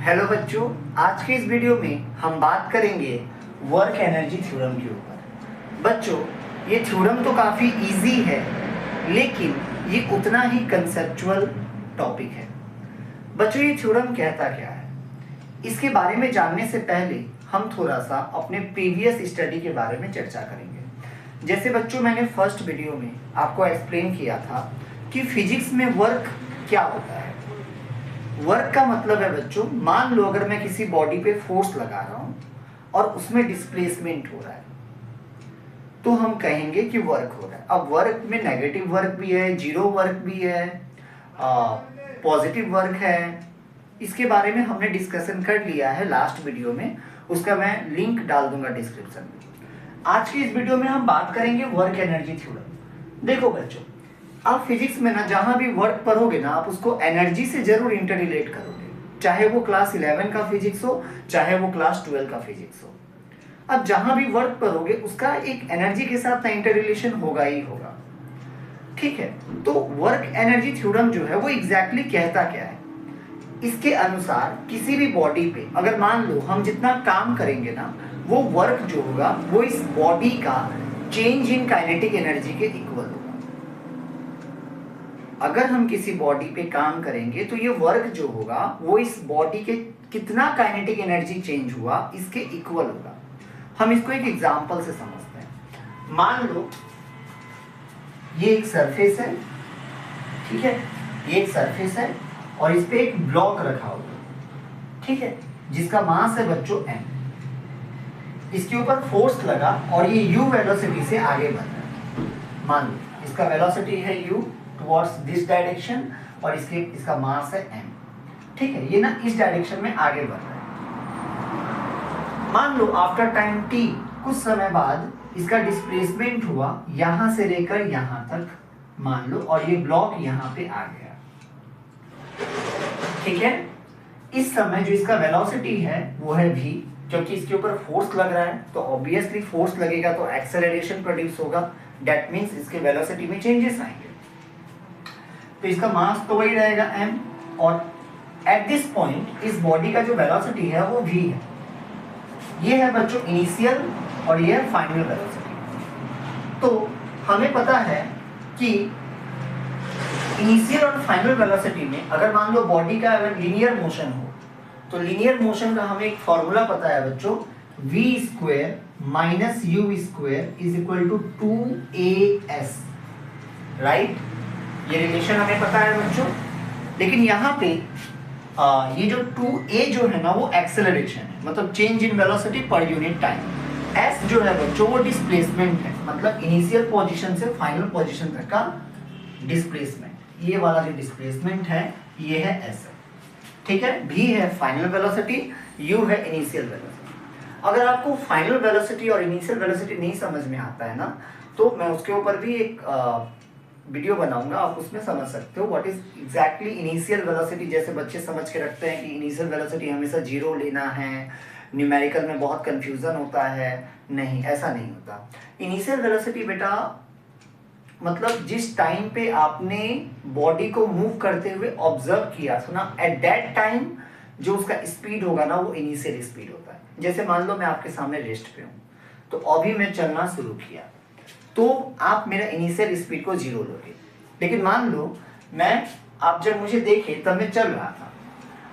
Hello बच्चों, आज के इस वीडियो में हम बात करेंगे वर्क एनर्जी थ्योरम के ऊपर। बच्चों, ये थ्योरम तो काफ़ी इजी है, लेकिन ये उतना ही कंसेप्चुअल टॉपिक है। बच्चों, ये थ्योरम कहता क्या है, इसके बारे में जानने से पहले हम थोड़ा सा अपने प्रीवियस स्टडी के बारे में चर्चा करेंगे। जैसे बच्चों, मैंने फर्स्ट वीडियो में आपको एक्सप्लेन किया था कि फिजिक्स में वर्क क्या होता है। वर्क का मतलब है बच्चों, मान लो अगर मैं किसी बॉडी पे फोर्स लगा रहा हूं और उसमें डिस्प्लेसमेंट हो रहा है, तो हम कहेंगे कि वर्क हो रहा है। अब वर्क में नेगेटिव वर्क भी है, जीरो वर्क भी है, पॉजिटिव वर्क है। इसके बारे में हमने डिस्कशन कर लिया है लास्ट वीडियो में, उसका मैं लिंक डाल दूंगा डिस्क्रिप्शन में। आज की इस वीडियो में हम बात करेंगे वर्क एनर्जी थ्योरम। देखो बच्चों, आप फिजिक्स में ना जहां भी वर्क पढ़ोगे ना, आप उसको एनर्जी से जरूर इंटररिलेट करोगे, चाहे वो क्लास 11 का फिजिक्स हो, चाहे वो क्लास 12 का फिजिक्स हो। अब जहां भी वर्क पढ़ोगे उसका एक एनर्जी के साथ इंटररिलेशन होगा ही होगा, ठीक है। तो वर्क एनर्जी थ्योरम जो है वो एग्जैक्टली कहता क्या है, इसके अनुसार किसी भी बॉडी पे अगर मान लो हम जितना काम करेंगे ना, वो वर्क जो होगा वो इस बॉडी का चेंज इन काइनेटिक एनर्जी के इक्वल होगा। अगर हम किसी बॉडी पे काम करेंगे तो ये वर्क जो होगा वो इस बॉडी के कितना काइनेटिक एनर्जी चेंज हुआ इसके इक्वल होगा। हम इसको एक एग्जांपल से समझते हैं। मान लो ये एक सरफेस है, ठीक है, ये एक सरफेस है और इस पे एक ब्लॉक रखा हुआ, ठीक है, जिसका मास है बच्चों m। इसके ऊपर फोर्स लगा और ये u वेलोसिटी से आगे बढ़ रहा है। मान लो इसका वेलोसिटी है u टुवर्ड्स दिस डायरेक्शन और इसका मास है m, ठीक है, ये ना इस डायरेक्शन में आगे बढ़ रहा है। मान लो आफ्टर टाइम t, कुछ समय बाद इसका डिस्प्लेसमेंट हुआ यहां से लेकर यहां तक, मान लो, और ये ब्लॉक यहां पे आ गया, ठीक है। इस समय जो इसका वेलोसिटी है वो है v, क्योंकि इसके ऊपर फोर्स लग रहा है तो ऑब्वियसली फोर्स लगेगा तो एक्सेलरेशन प्रोड्यूस होगा, दैट मींस इसके वेलोसिटी में चेंजेस आएंगे। तो इसका मास तो वही रहेगा m, और एट दिस पॉइंट इस बॉडी का जो वेलोसिटी है वो v है। ये है बच्चों इनिशियल और ये है फाइनल वेलोसिटी। तो हमें पता है कि इनिशियल और फाइनल वेलोसिटी में अगर मान लो बॉडी का अगर लीनियर मोशन हो, तो लीनियर मोशन का हमें एक फॉर्मूला पता है बच्चों, v square minus u square is equal to 2as, right. ये रिलेशन हमें पता है बच्चों। लेकिन यहाँ पे ये जो 2a जो है ना वो एक्सेलरेशन है, मतलब change in velocity per unit time. s जो है बच्चों वो डिस्प्लेसमेंट है, मतलब इनिशियल पोजीशन से फाइनल पोजीशन तक का डिस्प्लेसमेंट। ये वाला जो डिस्प्लेसमेंट है ये है s, ठीक है। v है फाइनल वेलोसिटी, u है इनिशियल वेलोसिटी। अगर आपको फाइनल वेलोसिटी और इनिशियल वेलोसिटी नहीं समझ में आता है ना, तो मैं उसके ऊपर भी एक वीडियो बनाऊंगा, आप उसमें समझ सकते हो what is exactly initial velocity. जैसे बच्चे समझ के रखते हैं कि इनिशियल वेलोसिटी हमेशा जीरो लेना है, न्यूमेरिकल में बहुत कंफ्यूजन होता है। नहीं, ऐसा नहीं होता। इनिशियल वेलोसिटी बेटा मतलब जिस टाइम पे आपने बॉडी को मूव करते हुए ऑब्जर्व किया था ना, एट दैट टाइम जो उसका स्पीड होगा ना वो इनिशियल स्पीड होता है। जैसे मान लो मैं आपके सामने रेस्ट पे हूँ, तो अभी मैं चलना शुरू किया, तो आप मेरा इनिशियल स्पीड को जीरो लोगे। लेकिन मान लो आप जब मुझे देखे तब मैं चल रहा था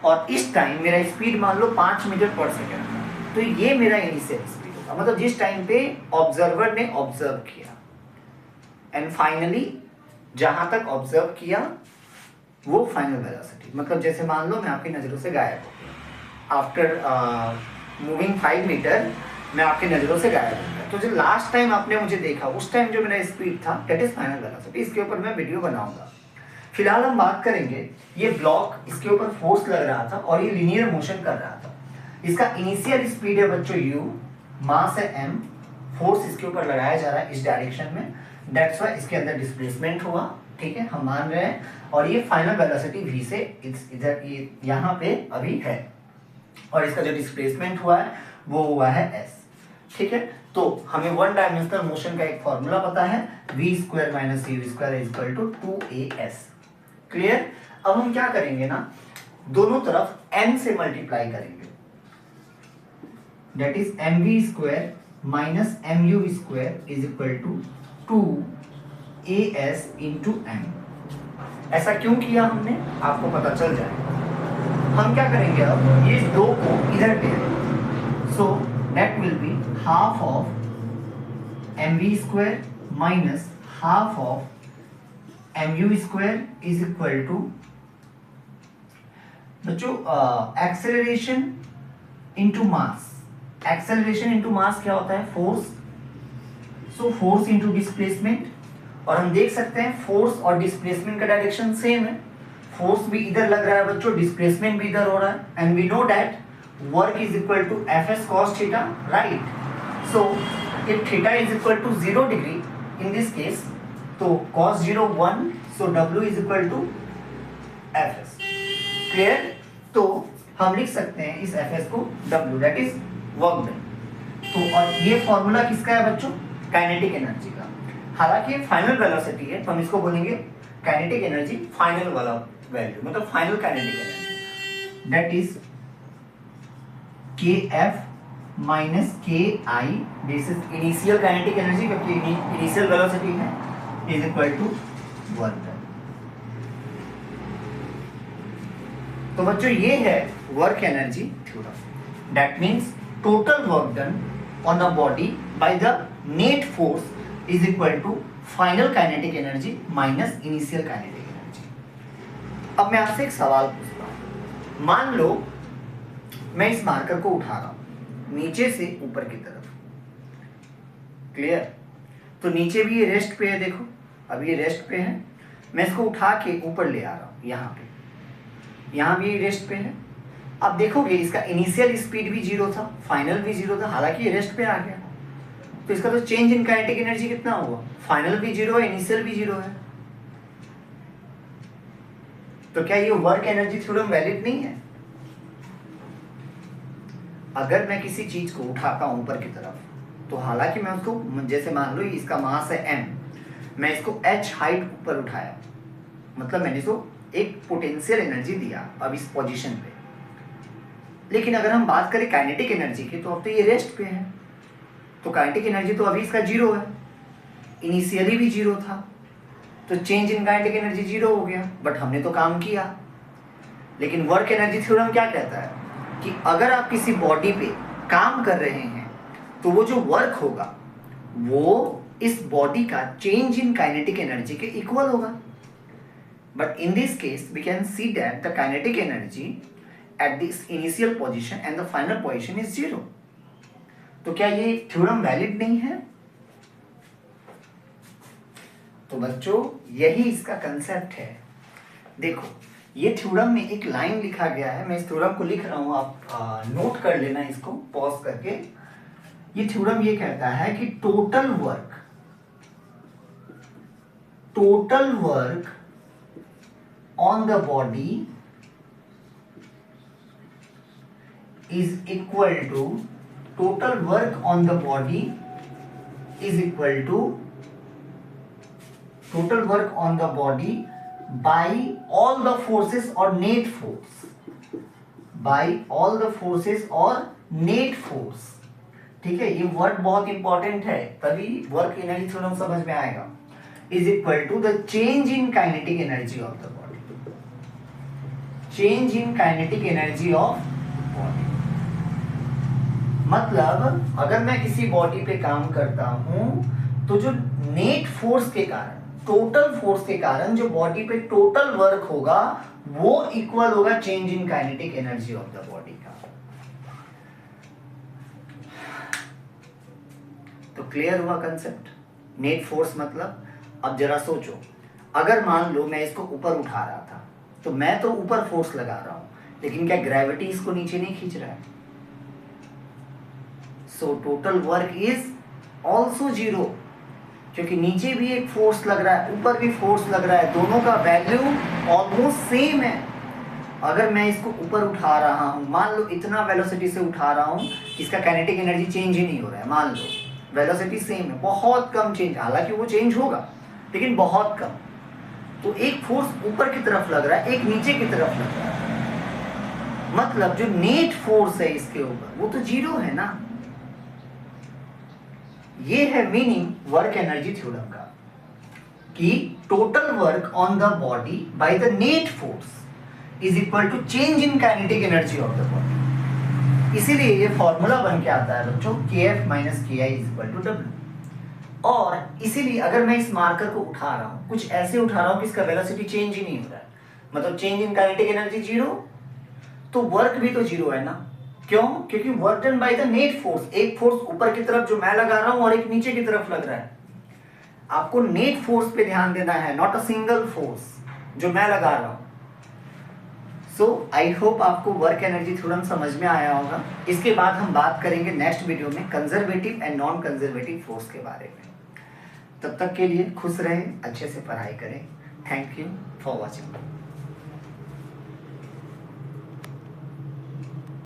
और इस टाइम मेरा स्पीड मान लो 5 मीटर पर सेकेंड था, तो ये मेरा इनिशियल स्पीड होगा, मतलब जिस टाइम पे ऑब्जर्वर ने ऑब्जर्व किया। एंड फाइनली जहां तक ऑब्जर्व किया वो फाइनल वेलोसिटी, मतलब जैसे मान लो मैं आपकी नजरों से गायब हो गया, आफ्टर मूविंग 5 मीटर मैं आपकी नजरों से गायब हो गया, तो जो लास्ट टाइम आपने मुझे देखा उस टाइम जो मेरा स्पीड था दैट इज फाइनल वेलोसिटी। इसके ऊपर मैं वीडियो बनाऊंगा। फिलहाल हम बात करेंगे, ये ब्लॉक, इसके ऊपर फोर्स लग रहा था और ये लीनियर मोशन कर रहा था। इसका इनिशियल स्पीड है बच्चों u, मास है m, फोर्स इसके ऊपर लगाया जा रहा है इस डायरेक्शन में, दैट्स व्हाई इसके अंदर डिस्प्लेसमेंट हुआ, ठीक है, हम मान रहे हैं। और ये फाइनल वेलोसिटी v से इधर यहाँ पे अभी है, और इसका जो डिस्प्लेसमेंट हुआ है वो हुआ है s, ठीक है। तो हमें वन डायमेंशनल मोशन का एक फॉर्मूला पता है, v square minus u square is equal to 2as। Clear. अब हम क्या करेंगे ना, दोनों तरफ m से मल्टीप्लाई करेंगे, that is mv square minus mu square is equal to 2as into m। ऐसा क्यों किया हमने, आपको पता चल जाएगा। हम क्या करेंगे अब, ये दो को इधर ले आएंगे, so that will be half of mv square minus half of mu square is equal to, बच्चों acceleration into mass. Acceleration into mass क्या होता है, force. So force into displacement, और हम देख सकते हैं फोर्स और डिस्प्लेसमेंट का डायरेक्शन सेम है। फोर्स भी इधर लग रहा है बच्चों, डिस्प्लेसमेंट भी इधर हो रहा है, and we know that work is equal to Fs cos theta, right. So if theta is equal to 0 degree in this case, तो cos 0 1, so W is equal to Fs। Clear? तो हम लिख सकते हैं इस Fs को W, that is work done. तो और ये फॉर्मूला किसका है बच्चों, काइनेटिक एनर्जी का। हालांकि फाइनल वेलोसिटी है तो हम इसको बोलेंगे काइनेटिक एनर्जी फाइनल वाला वैल्यू, मतलब final kinetic energy, that is kF minus KI, this is initial kinetic energy क्योंकि इनिशियल वेलोसिटी है, is equal to work done. तो बच्चों ये है work energy theorem, that means total work done on the body by the net force is equal to final kinetic energy minus initial kinetic energy. अब मैं आपसे एक सवाल पूछता हूं, मान लो मैं इस मार्कर को उठा रहा हूं नीचे से ऊपर की तरफ, क्लियर? तो नीचे भी ये रेस्ट पे है, देखो अभी ये रेस्ट पे है, मैं इसको उठा के ऊपर ले आ रहा हूं, यहाँ पे, यहाँ भी ये रेस्ट पे है। अब देखोगे इसका इनिशियल स्पीड भी 0 था, फाइनल भी 0 था, हालांकि ये रेस्ट पे आ गया, तो इसका तो चेंज इन काइनेटिक एनर्जी कितना हुआ, फाइनल भी 0 है, इनिशियल भी 0 है। तो क्या ये वर्क एनर्जी थ्योरम वैलिड नहीं है? अगर मैं किसी चीज को उठाता हूं ऊपर की तरफ, तो हालांकि मैं उसको, जैसे मान लो इसका मास है m, मैं इसको h हाइट ऊपर उठाया, मतलब मैंने इसको एक पोटेंशियल एनर्जी दिया अब इस पोजीशन पे। लेकिन अगर हम बात करें काइनेटिक एनर्जी की, तो अब तो ये रेस्ट पे है, तो काइनेटिक एनर्जी तो अभी इसका 0 है, इनिशियली भी 0 था, तो चेंज इन काइनेटिक एनर्जी 0 हो गया, बट हमने तो काम किया। लेकिन वर्क एनर्जी थ्योरम क्या कहता है कि अगर आप किसी बॉडी पे काम कर रहे हैं तो वो जो वर्क होगा वो इस बॉडी का चेंज इन काइनेटिक एनर्जी के इक्वल होगा। But in this case we can see that the kinetic energy at this initial position and the final position is 0। तो क्या ये थ्योरम वैलिड नहीं है? तो बच्चों यही इसका कंसेप्ट है। देखो ये थ्योरम में एक लाइन लिखा गया है, मैं इस थ्योरम को लिख रहा हूं, आप नोट कर लेना इसको पॉज करके। ये थ्योरम ये कहता है कि total work on the body is equal to total work on the body is equal to total work on the body by all the forces or net force, by all the forces or net force। ठीक है, ये word बहुत important है, तभी work energy theorem समझ में आएगा। Is equal to the change in kinetic energy of the body, change in kinetic energy of body. मतलब अगर मैं किसी बॉडी पे काम करता हूं तो जो नेट फोर्स के कारण, टोटल फोर्स के कारण जो बॉडी पे टोटल वर्क होगा वो इक्वल होगा change in kinetic energy of the body का। तो क्लियर हुआ कंसेप्ट? नेट फोर्स मतलब, अब जरा सोचो, अगर मान लो मैं इसको ऊपर उठा रहा था, तो मैं तो ऊपर फोर्स लगा रहा हूं, लेकिन क्या ग्रेविटी इसको नीचे नहीं खींच रहा है? So total work is also 0, क्योंकि नीचे भी एक फोर्स लग रहा है, ऊपर भी फोर्स लग रहा है, दोनों का वैल्यू ऑलमोस्ट सेम है। अगर मैं इसको ऊपर उठा रहा हूं, मान लो इतना वेलोसिटी से उठा रहा हूं, इसका काइनेटिक एनर्जी चेंज ही नहीं हो रहा है, मान लो वेलोसिटी सेम है, बहुत कम चेंज, हालांकि वो चेंज होगा लेकिन बहुत कम। तो एक फोर्स ऊपर की तरफ लग रहा है, एक नीचे की तरफ लग रहा है, मतलब जो नेट फोर्स है इसके ऊपर वो तो जीरो है ना। ये है मीनिंग वर्क एनर्जी थ्योरम का कि total work on the body by the net force is equal to change in kinetic energy of the body. इसीलिए ये फॉर्मूला बन के आता है बच्चों kf minus ki is equal to w। और इसीलिए अगर मैं इस मार्कर को उठा रहा हूं, कुछ ऐसे उठा रहा हूं कि इसका वेलोसिटी चेंज ही नहीं हो रहा है, मतलब change in kinetic energy zero, तो वर्क भी तो जीरो है ना। क्यों? क्योंकि work done by the net force, एक फोर्स ऊपर की तरफ जो मैं लगा रहा हूं और एक नीचे की तरफ लग रहा है। आपको नेट फोर्स पे ध्यान देना है, नॉट अ सिंगल फोर्स जो मैं लगा रहा हूं। सो आई होप आपको वर्क एनर्जी थ्योरम समझ में आया होगा। इसके बाद हम बात करेंगे नेक्स्ट वीडियो में conservative and non conservative force के बारे में। तब तक के लिए खुश रहें, अच्छे से पढ़ाई करें। Thank you for watching.